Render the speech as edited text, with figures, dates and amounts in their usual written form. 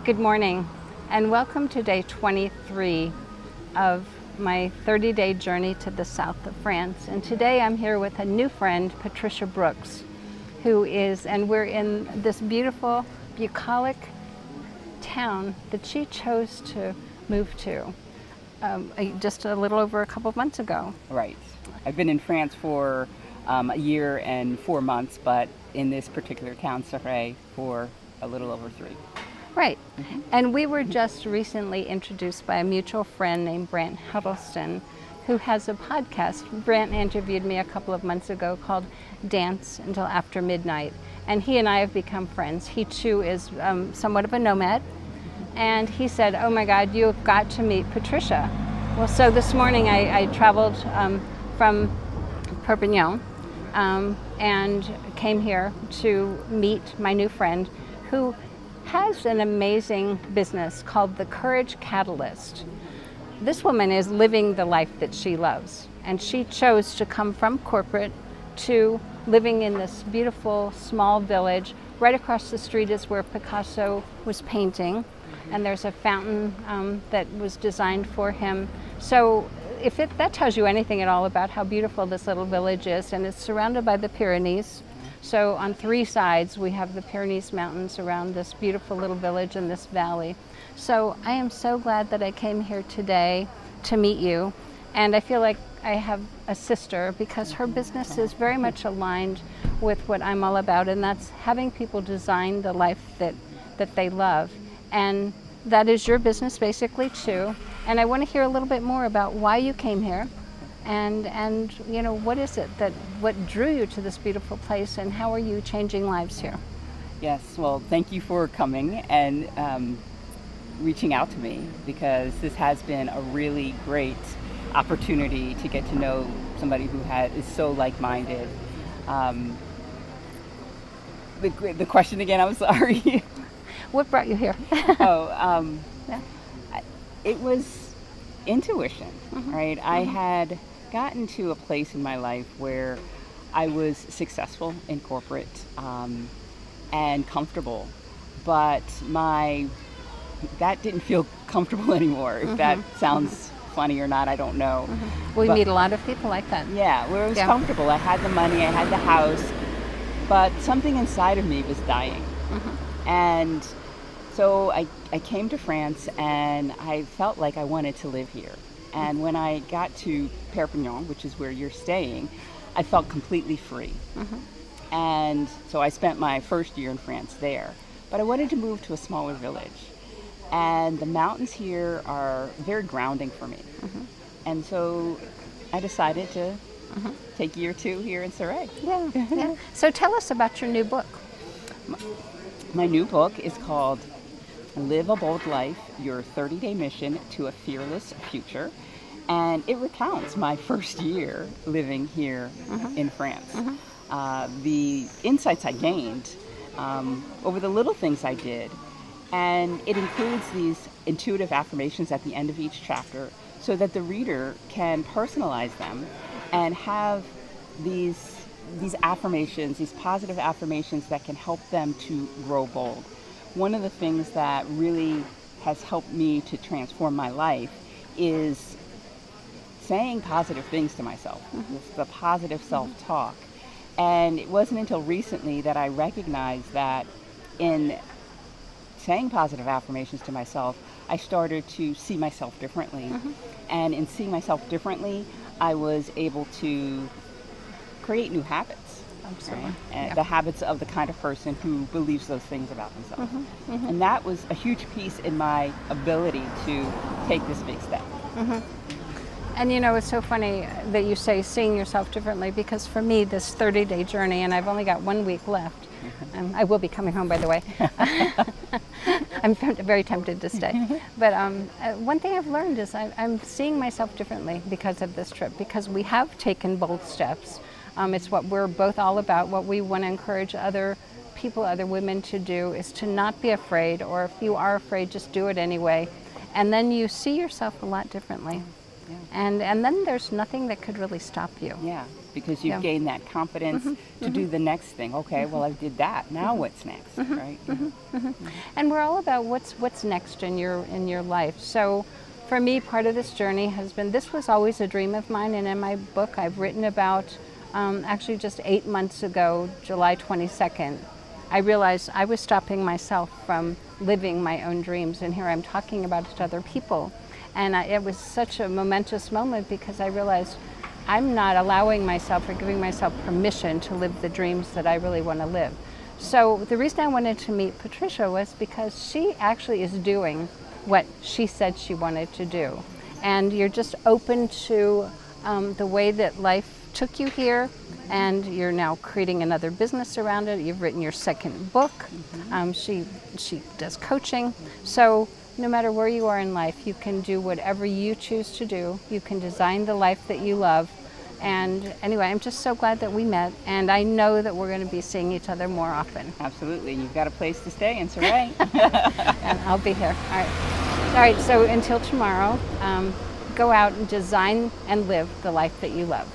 Good morning, and welcome to day 23 of my 30-day journey to the south of France. And today I'm here with a new friend, Patricia Brooks, and we're in this beautiful, bucolic town that she chose to move to just a little over a couple of months ago. Right. I've been in France for a year and 4 months, but in this particular town, Céret, for a little over 3. Right. And we were just recently introduced by a mutual friend named Brant Huddleston, who has a podcast. Brant interviewed me a couple of months ago called Dance Until After Midnight. And he and I have become friends. He too is somewhat of a nomad. And he said, "Oh my God, you've got to meet Patricia." Well, so this morning I traveled from Perpignan and came here to meet my new friend, who has an amazing business called the Courage Catalyst. This woman is living the life that she loves, and she chose to come from corporate to living in this beautiful small village. Right across the street is where Picasso was painting, and there's a fountain that was designed for him. So that tells you anything at all about how beautiful this little village is, and it's surrounded by the Pyrenees. So on 3 sides, we have the Pyrenees Mountains around this beautiful little village in this valley. So I am so glad that I came here today to meet you. And I feel like I have a sister, because her business is very much aligned with what I'm all about, and that's having people design the life that they love. And that is your business basically too. And I want to hear a little bit more about why you came here. And you know, what is it what drew you to this beautiful place, and how are you changing lives here? Yes, well, thank you for coming and reaching out to me, because this has been a really great opportunity to get to know somebody who is so like-minded. The question again, I'm sorry. What brought you here? Yeah. It was intuition, right? I had gotten to a place in my life where I was successful in corporate and comfortable, but that didn't feel comfortable anymore. If that sounds funny or not, I don't know. We meet a lot of people like that. Yeah, where it was comfortable. I had the money, I had the house, but something inside of me was dying. And so I came to France, and I felt like I wanted to live here. And when I got to Perpignan, which is where you're staying, I felt completely free. And so I spent my first year in France there. But I wanted to move to a smaller village. And the mountains here are very grounding for me. And so I decided to take year 2 here in Céret. Yeah. So tell us about your new book. My new book is called Live a Bold Life, Your 30-Day Mission to a Fearless Future. And it recounts my first year living here in France. The insights I gained over the little things I did. And it includes these intuitive affirmations at the end of each chapter, so that the reader can personalize them and have these affirmations, these positive affirmations that can help them to grow bold. One of the things that really has helped me to transform my life is saying positive things to myself, the positive self-talk. And it wasn't until recently that I recognized that in saying positive affirmations to myself, I started to see myself differently. And in seeing myself differently, I was able to create new habits. Absolutely. Right? And the habits of the kind of person who believes those things about themselves. And that was a huge piece in my ability to take this big step. And you know, it's so funny that you say seeing yourself differently, because for me, this 30-day journey, and I've only got 1 week left, and I will be coming home, by the way. I'm very tempted to stay. But one thing I've learned is I'm seeing myself differently because of this trip, because we have taken bold steps. It's what we're both all about. What we want to encourage other people, other women to do, is to not be afraid, or if you are afraid, just do it anyway. And then you see yourself a lot differently. Yeah. And then there's nothing that could really stop you. Yeah, because you've Yeah. gained that confidence to do the next thing. Okay, well, I did that. Now what's next, right? And we're all about what's next in your life. So for me, part of this journey has been, this was always a dream of mine, and in my book I've written about, actually just 8 months ago, July 22nd, I realized I was stopping myself from living my own dreams, and here I'm talking about it to other people. And it was such a momentous moment because I realized I'm not allowing myself or giving myself permission to live the dreams that I really want to live. So the reason I wanted to meet Patricia was because she actually is doing what she said she wanted to do. And you're just open to the way that life took you here, and you're now creating another business around it. You've written your second book. She does coaching. So no matter where you are in life, you can do whatever you choose to do. You can design the life that you love. And anyway, I'm just so glad that we met, and I know that we're going to be seeing each other more often. Absolutely. You've got a place to stay in Céret. And I'll be here. All right. All right, so until tomorrow, go out and design and live the life that you love.